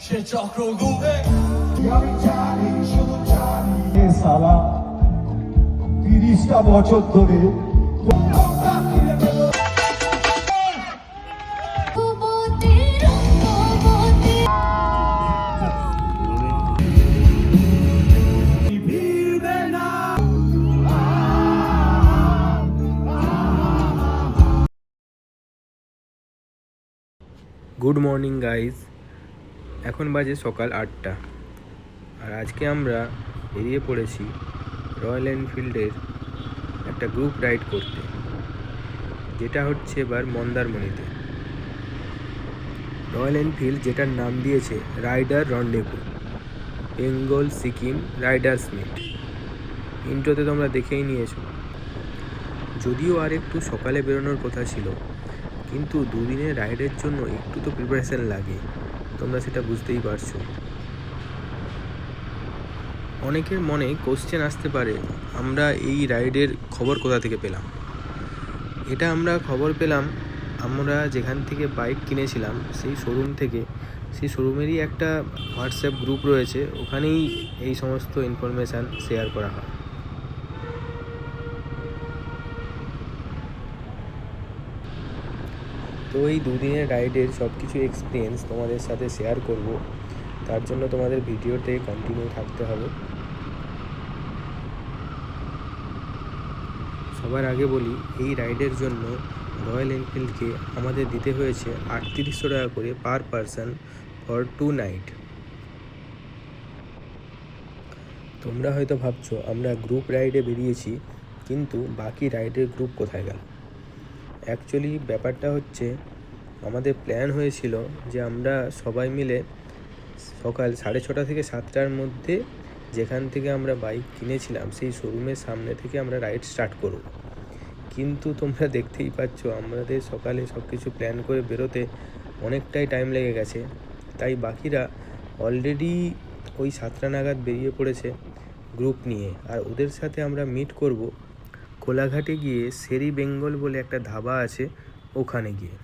সে চক্র ঘুরে আমি জানি শুধু জানি সালা 30টা বছর ধরে গুড মর্নিং গাইজ, এখন বাজে সকাল 8টা। আর আজকে আমরা বেরিয়ে পড়েছি রয়্যাল এনফিল্ডের একটা গ্রুপ রাইড করতে, যেটা হচ্ছে এবার মন্দারমণিতে। রয়্যাল এনফিল্ড যেটার নাম দিয়েছে rider rendezvous, Bengal Sikkim riders meet. ইন্ট্রোতে তোমরা দেখেই নিয়েছো। যদিও আর একটু সকালে বেরোনোর কথা ছিল, কিন্তু দুদিনের রাইডের জন্য একটু তো প্রিপারেশান লাগে, তোমরা সেটা বুঝতেই পারছো। অনেকের মনে কোশ্চেন আসতে পারে, আমরা এই রাইডের খবর কোথা থেকে পেলাম? এটা আমরা খবর পেলাম আমরা যেখান থেকে বাইক কিনেছিলাম সেই শোরুম থেকে। সেই শোরুমেরই একটা হোয়াটসঅ্যাপ গ্রুপ রয়েছে, ওখানেই এই সমস্ত ইনফরমেশান শেয়ার করা হয়। তো এই দুদিনের রাইডের সব কিছু এক্সপিরিয়েন্স তোমাদের সাথে শেয়ার করব, তার জন্য তোমাদের ভিডিওতে কন্টিনিউ থাকতে হবে। সবার আগে বলি, এই রাইডের জন্য রয়্যাল এনফিল্ডকে আমাদের দিতে হয়েছে 3800 টাকা করে পার পারসন ফর 2 নাইট। তোমরা হয়তো ভাবছো আমরা গ্রুপ রাইডে বেরিয়েছি, কিন্তু বাকি রাইডের গ্রুপ কোথায় গেল? অ্যাকচুয়ালি ব্যাপারটা হচ্ছে, আমাদের প্ল্যান হয়েছিল যে আমরা সবাই মিলে সকাল 6:30 থেকে 7টার মধ্যে যেখান থেকে আমরা বাইক কিনেছিলাম সেই শোরুমের সামনে থেকে আমরা রাইড স্টার্ট করব। কিন্তু তোমরা দেখতেই পাচ্ছ আমাদের সকালে সব কিছু প্ল্যান করে বেরোতে অনেকটাই টাইম লেগে গেছে। তাই বাকিরা অলরেডি ওই 7টা নাগাদ বেরিয়ে পড়েছে গ্রুপ নিয়ে। আর ওদের সাথে আমরা মিট করব কোলাঘাটে গিয়ে, শেরি বেঙ্গল বলে একটা ধাবা আছে, ওখানে গিয়ে।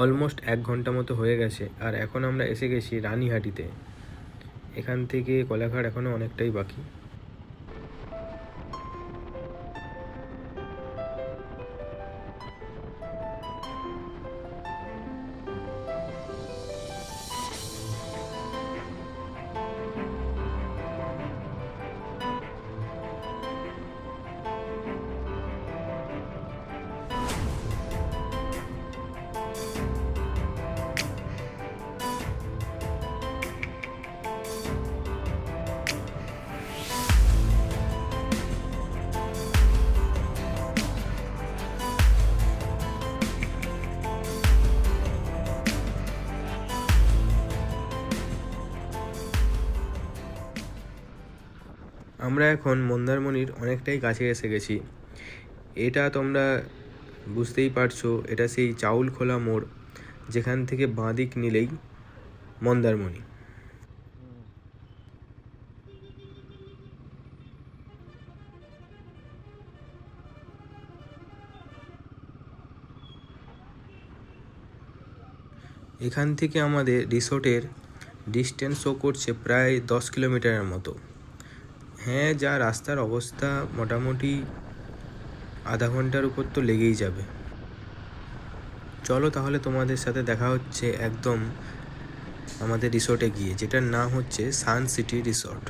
অলমোস্ট 1 ঘন্টা মতো হয়ে গেছে, আর এখন আমরা এসে গেছি রানীহাটিতে। এখান থেকে কোলাঘাট এখনও অনেকটাই বাকি। আমরা এখন মন্দারমণির অনেকটাই কাছে এসে গেছি। এটা তোমরা বুঝতেই পারছো, এটা সেই চাউলখোলা মোড়, যেখান থেকে বাঁদিক নিলেই মন্দারমণি। এখান থেকে আমাদের রিসোর্টের ডিস্টেন্স শো করছে প্রায় 10 কিলোমিটারের মতো। হ্যাঁ, যা রাস্তার অবস্থা, মোটামুটি আধা ঘন্টার উপর তো লেগেই যাবে। চলো তাহলে তোমাদের সাথে দেখা হচ্ছে একদম আমাদের রিসোর্টে গিয়ে, যেটার নাম হচ্ছে সান সিটি রিসোর্ট।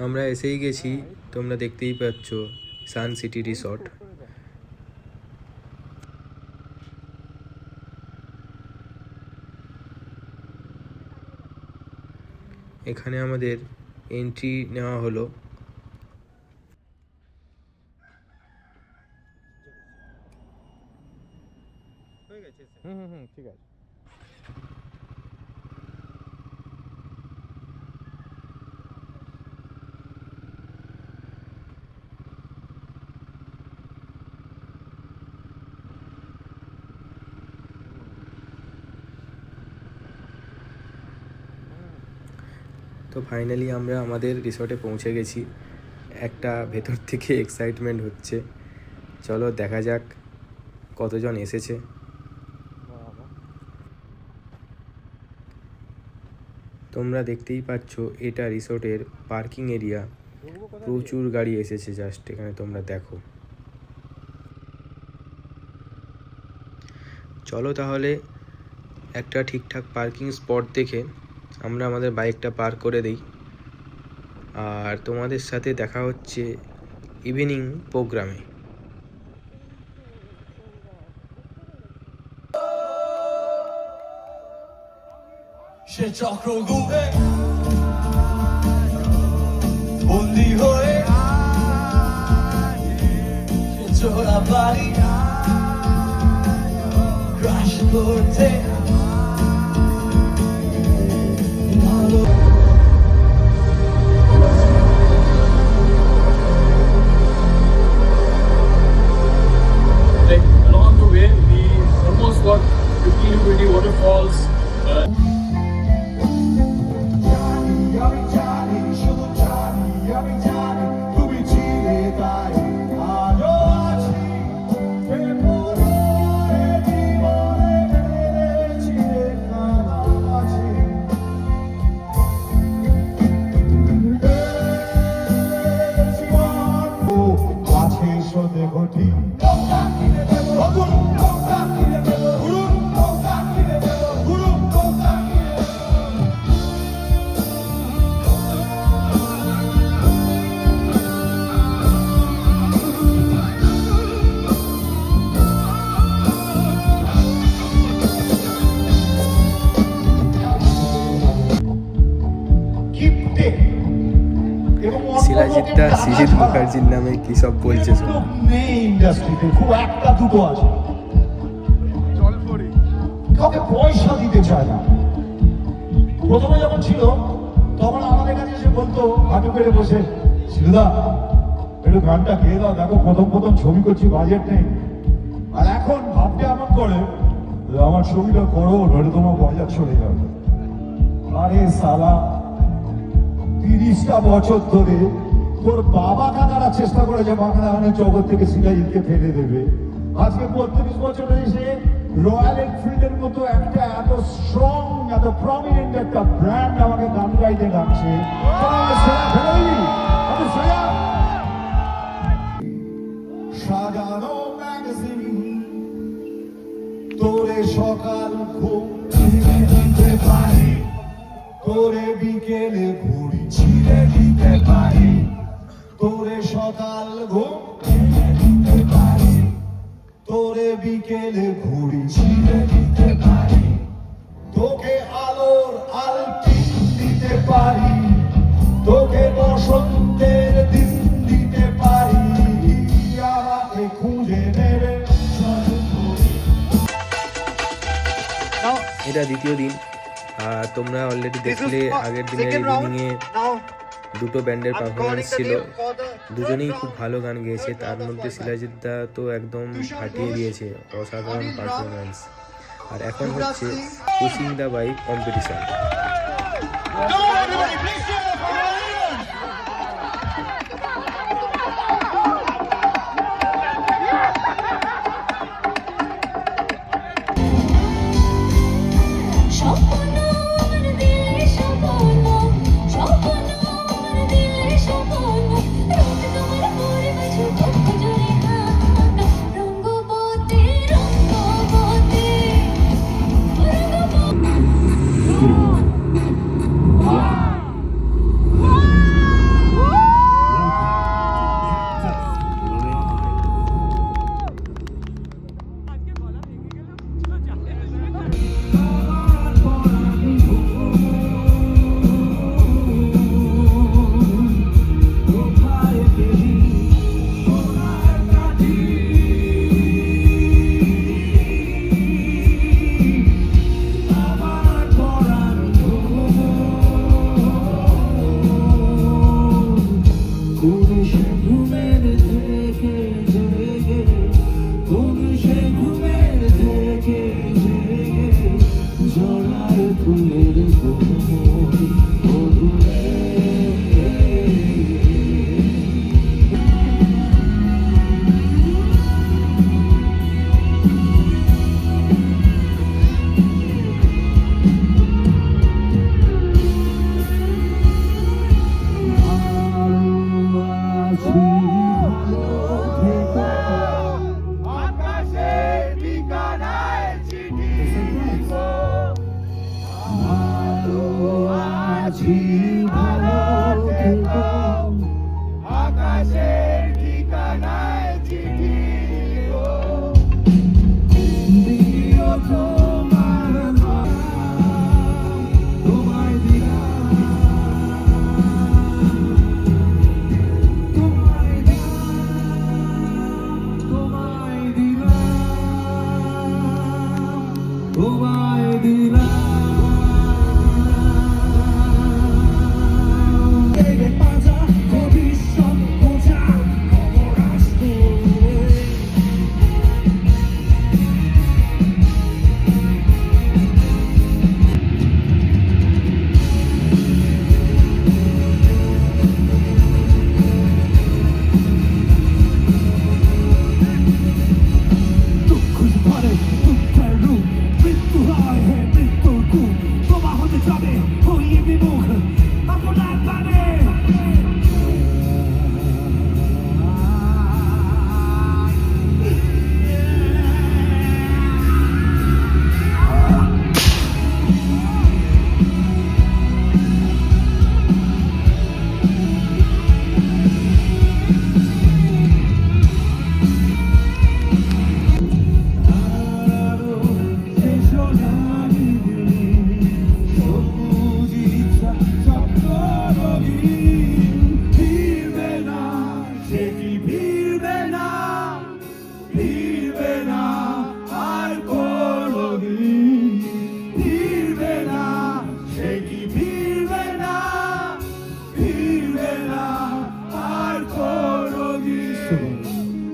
আমরা এসেই গেছি, তোমরা দেখতেই পাচ্ছ সান সিটি রিসর্ট। এখানে আমাদের এন্ট্রি নেওয়া হলো। ঠিক আছে। তো ফাইনালি আমরা আমাদের রিসর্টে পৌঁছে গেছি। একটা ভেতর থেকে এক্সাইটমেন্ট হচ্ছে। চলো দেখা যাক কতজন এসেছে। তোমরা দেখতেই পাচ্ছ এটা রিসর্টের পার্কিং এরিয়া। প্রচুর গাড়ি এসেছে, জাস্ট এখানে তোমরা দেখো। চলো তাহলে একটা ঠিকঠাক পার্কিং স্পট দেখে আমরা আমাদের বাইকটা পার্ক করে দিই, আর তোমাদের সাথে দেখা হচ্ছে ইভিনিং প্রোগ্রামে। সে চক্র ঘুরে বন্দি হয়ে সে চোরা বাড়ি ক্রাশ করতে Along the way, we almost got 15 to 20 waterfalls. আমি জানি শুধু জানি আমি জানি তুমি ছিলে তাই আজও আছি জীবনে ছিলে কাছে কাছে এসো দেখো ঠিক শিলাজিৎটা সৃজিত মুখার্জির নামে কি সব বলছে শোনো। ইন্ডাস্ট্রিতে খুব একটা দুটো আছে, কাউকে পয়সা দিতে চায় না। প্রথমে যখন ছিল তখন আমাদের কাছে এসে বলতো হাঁটু পেড়ে বসে, শিলুদা একটু গানটা গেয়ে দাও, দেখো প্রথম প্রথম ছবি করছি, বাজেট নেই। আর এখন ভাবতে এমন করে আমার ছবিটা করো, নইলে তোমার বাজার চলে যাবে। আরে সালা, তুই 30টা বছর ধরে তোর বাবা কাকারা চেষ্টা করেছে বাংলা গানের জগৎ থেকে সিরাজিৎকে ফেলে দেবে। আজকে 32 বছরে এসে রয়্যাল এনফিল্ডের মতো একটা এত স্ট্রং এত প্রমিনেন্ট একটা ব্র্যান্ড আমাকে গান গাইতে ডাকছে। সাজানো ম্যাগাজিন তোরে সকাল ঘুম ছিঁড়ে দিতে পারি, তোরে বিকেলে ঘুড়ি ছিঁড়ে দিতে পারি, তোরে সকাল ঘুম ছিঁড়ে দিতে পারি, তোরে বিকেলে ঘুড়ি ছিঁড়ে দিতে পারি, তোকে আলোর আলপিন দিতে পারি, তোকে বসন্তের দিন দিতে পারি, আমাকে খুঁজে নেবে। এটা দ্বিতীয় দিন, আর তোমরা অলরেডি দেখলে আগের দিনের ইভিনিংয়ে দুটো ব্যান্ডের পারফরমেন্স ছিল। দুজনেই খুব ভালো গান গেয়েছে, তার মধ্যে শিলাজিৎ দা তো একদম ফাটিয়ে দিয়েছে, অসাধারণ পারফরমেন্স। আর এখন হচ্ছে পুশিং দ্য বাইক কম্পিটিশন।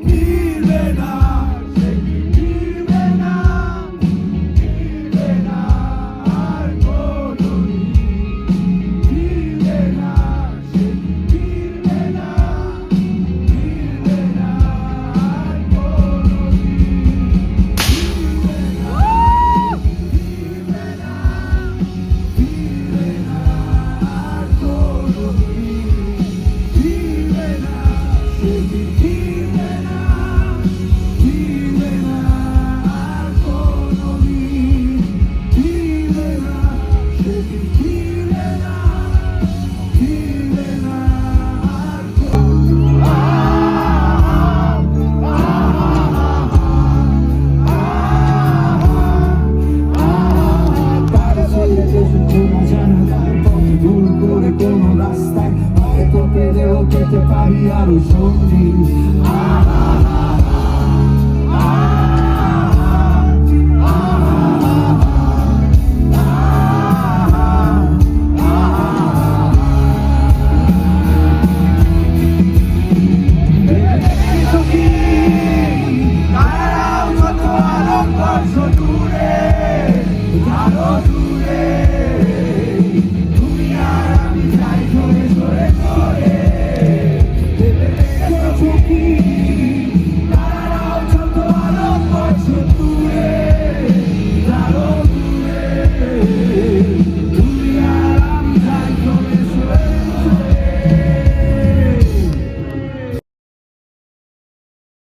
ফিরবে না।